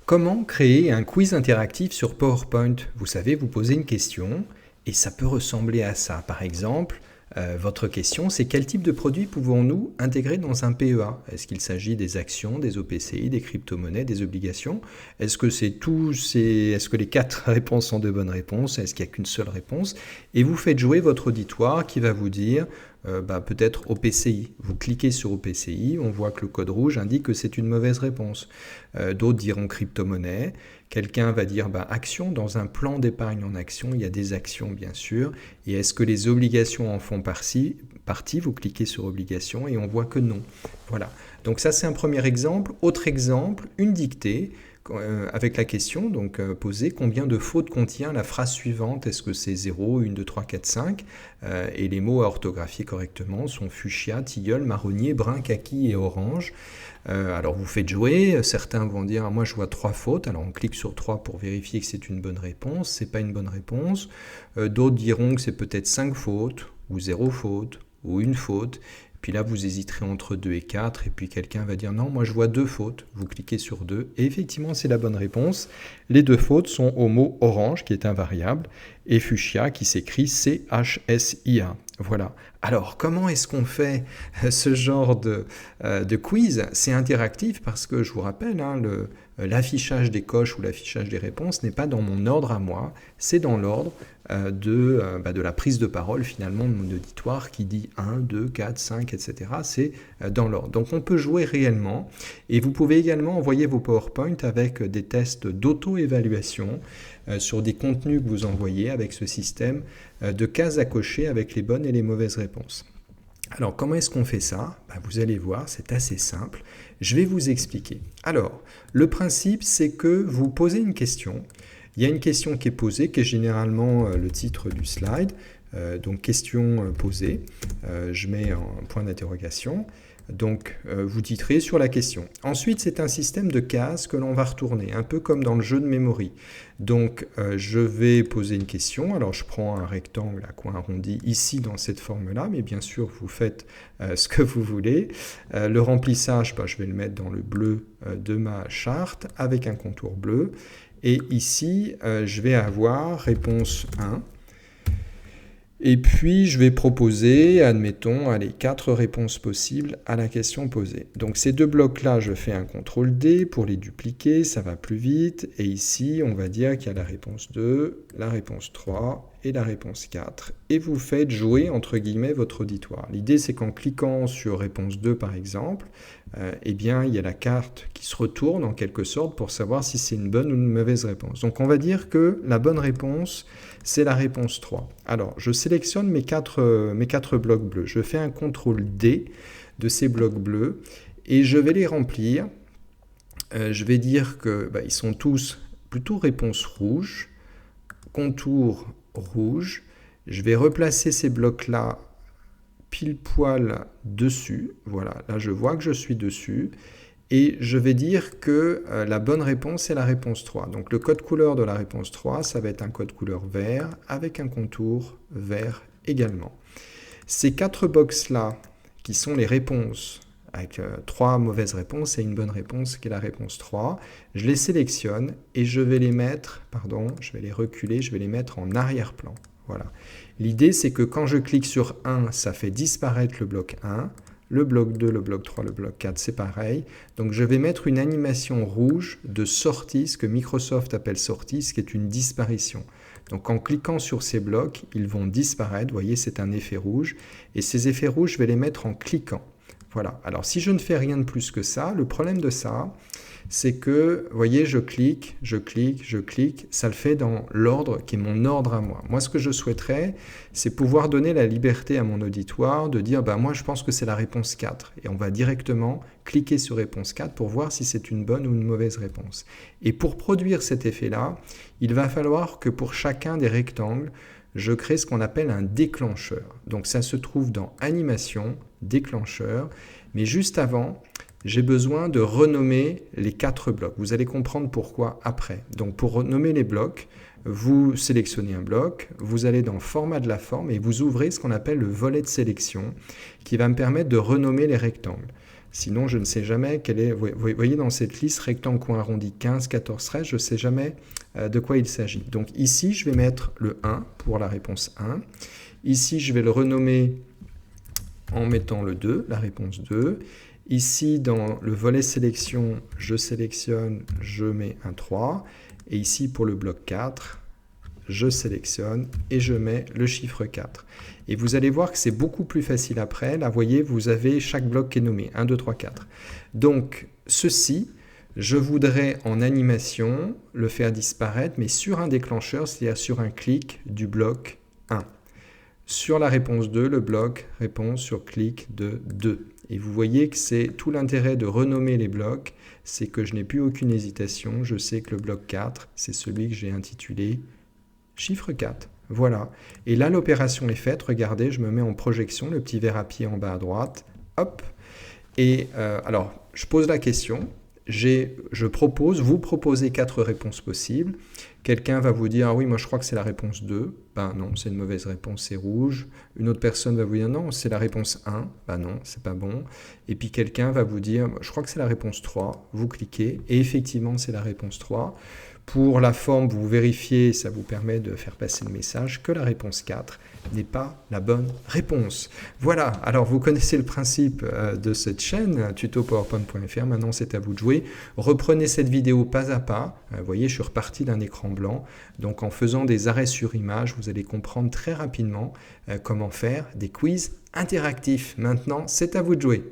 Comment créer un quiz interactif sur PowerPoint? Vous savez, vous posez une question et ça peut ressembler à ça. Par exemple, votre question, c'est quel type de produit pouvons-nous intégrer dans un PEA? Est-ce qu'il s'agit des actions, des OPCI, des crypto-monnaies, des obligations? Est-ce que c'est tout, est-ce que les quatre réponses sont de bonnes réponses? Est-ce qu'il n'y a qu'une seule réponse? Et vous faites jouer votre auditoire qui va vous dire peut-être OPCI. Vous cliquez sur OPCI, on voit que le code rouge indique que c'est une mauvaise réponse. D'autres diront crypto-monnaie. Quelqu'un va dire action. Dans un plan d'épargne en action, il y a des actions bien sûr. Et est-ce que les obligations en font partie? Vous cliquez sur obligations et on voit que non. Voilà. Donc ça c'est un premier exemple. Autre exemple, une dictée. Avec la question posée, combien de fautes contient la phrase suivante? Est-ce que c'est 0, 1, 2, 3, 4, 5 et les mots à orthographier correctement sont fuchsia, tilleul, marronnier, brun, kaki et orange. Alors vous faites jouer, certains vont dire moi je vois 3 fautes, alors on clique sur 3 pour vérifier que c'est une bonne réponse, c'est pas une bonne réponse. D'autres diront que c'est peut-être 5 fautes, ou 0 faute, ou une faute. Puis là, vous hésiterez entre 2 et 4, et puis quelqu'un va dire non, moi je vois 2 fautes. Vous cliquez sur 2, et effectivement, c'est la bonne réponse. Les 2 fautes sont au mot orange, qui est un variable, et fuchsia, qui s'écrit C-H-S-I-A. Voilà. Alors, comment est-ce qu'on fait ce genre de quiz? C'est interactif parce que, je vous rappelle, l'affichage des coches ou l'affichage des réponses n'est pas dans mon ordre à moi, c'est dans l'ordre de la prise de parole finalement de mon auditoire qui dit 1, 2, 4, 5, etc. C'est dans l'ordre. Donc on peut jouer réellement et vous pouvez également envoyer vos PowerPoint avec des tests d'auto-évaluation sur des contenus que vous envoyez avec ce système de cases à cocher avec les bonnes et les mauvaises réponses. Alors, comment est-ce qu'on fait ça? Vous allez voir, c'est assez simple. Je vais vous expliquer. Alors, le principe, c'est que vous posez une question. Il y a une question qui est posée, qui est généralement le titre du slide. Donc, question posée. Je mets un point d'interrogation. Donc, vous titrez sur la question. Ensuite, c'est un système de cases que l'on va retourner, un peu comme dans le jeu de memory. Donc, je vais poser une question. Alors, je prends un rectangle à coin arrondi ici dans cette forme-là, mais bien sûr, vous faites ce que vous voulez. Le remplissage, je vais le mettre dans le bleu de ma charte avec un contour bleu. Et ici, je vais avoir réponse 1. Et puis, je vais proposer, admettons, 4 réponses possibles à la question posée. Donc, ces 2 blocs-là, je fais un CTRL-D pour les dupliquer, ça va plus vite. Et ici, on va dire qu'il y a la réponse 2, la réponse 3 et la réponse 4. Et vous faites jouer, entre guillemets, votre auditoire. L'idée, c'est qu'en cliquant sur réponse 2, par exemple, il y a la carte qui se retourne, en quelque sorte, pour savoir si c'est une bonne ou une mauvaise réponse. Donc, on va dire que la bonne réponse, c'est la réponse 3. Alors, je sélectionne mes 4 blocs bleus. Je fais un CTRL-D de ces blocs bleus et je vais les remplir. Je vais dire qu'ils sont tous plutôt réponse rouge, contour rouge. Je vais replacer ces blocs-là pile poil dessus. Voilà, là je vois que je suis dessus. Et je vais dire que la bonne réponse est la réponse 3. Donc le code couleur de la réponse 3, ça va être un code couleur vert avec un contour vert également. Ces 4 boxes-là, qui sont les réponses, avec 3 mauvaises réponses et une bonne réponse qui est la réponse 3, je les sélectionne et je vais les mettre, je vais les reculer, je vais les mettre en arrière-plan. Voilà. L'idée, c'est que quand je clique sur 1, ça fait disparaître le bloc 1. Le bloc 2, le bloc 3, le bloc 4, c'est pareil. Donc je vais mettre une animation rouge de sortie, ce que Microsoft appelle sortie, ce qui est une disparition. Donc en cliquant sur ces blocs, ils vont disparaître. Vous voyez, c'est un effet rouge. Et ces effets rouges, je vais les mettre en cliquant. Voilà. Alors si je ne fais rien de plus que ça, le problème de ça, c'est que, vous voyez, je clique, ça le fait dans l'ordre qui est mon ordre à moi. Moi, ce que je souhaiterais, c'est pouvoir donner la liberté à mon auditoire de dire, moi, je pense que c'est la réponse 4. Et on va directement cliquer sur réponse 4 pour voir si c'est une bonne ou une mauvaise réponse. Et pour produire cet effet-là, il va falloir que pour chacun des rectangles, je crée ce qu'on appelle un déclencheur. Donc ça se trouve dans Animation, Déclencheur, mais juste avant, j'ai besoin de renommer les 4 blocs. Vous allez comprendre pourquoi après. Donc pour renommer les blocs, vous sélectionnez un bloc, vous allez dans Format de la forme et vous ouvrez ce qu'on appelle le volet de sélection qui va me permettre de renommer les rectangles. Sinon, je ne sais jamais quelle est... Vous voyez dans cette liste rectangle, coin arrondi 15, 14, 13, je ne sais jamais de quoi il s'agit. Donc ici, je vais mettre le 1 pour la réponse 1. Ici, je vais le renommer en mettant le 2, la réponse 2. Ici, dans le volet sélection, je sélectionne, je mets un 3. Et ici, pour le bloc 4, je sélectionne et je mets le chiffre 4. Et vous allez voir que c'est beaucoup plus facile après. Là, vous voyez, vous avez chaque bloc qui est nommé, 1, 2, 3, 4. Donc, ceci, je voudrais en animation le faire disparaître, mais sur un déclencheur, c'est-à-dire sur un clic du bloc 1. Sur la réponse 2, le bloc réponse sur clic de 2. Et vous voyez que c'est tout l'intérêt de renommer les blocs, c'est que je n'ai plus aucune hésitation. Je sais que le bloc 4, c'est celui que j'ai intitulé chiffre 4. Voilà. Et là, l'opération est faite. Regardez, je me mets en projection, le petit verre à pied en bas à droite. Hop. Et alors, je pose la question. Vous proposez 4 réponses possibles. Quelqu'un va vous dire, ah oui, moi je crois que c'est la réponse 2. Ben non, c'est une mauvaise réponse, c'est rouge. Une autre personne va vous dire, non, c'est la réponse 1. Ben non, c'est pas bon. Et puis quelqu'un va vous dire, je crois que c'est la réponse 3. Vous cliquez, et effectivement, c'est la réponse 3. Pour la forme, vous vérifiez, ça vous permet de faire passer le message que la réponse 4 n'est pas la bonne réponse. Voilà, alors vous connaissez le principe de cette chaîne, tuto-powerpoint.fr, maintenant c'est à vous de jouer. Reprenez cette vidéo pas à pas, vous voyez, je suis reparti d'un écran blanc, donc en faisant des arrêts sur image, vous allez comprendre très rapidement comment faire des quiz interactifs. Maintenant, c'est à vous de jouer.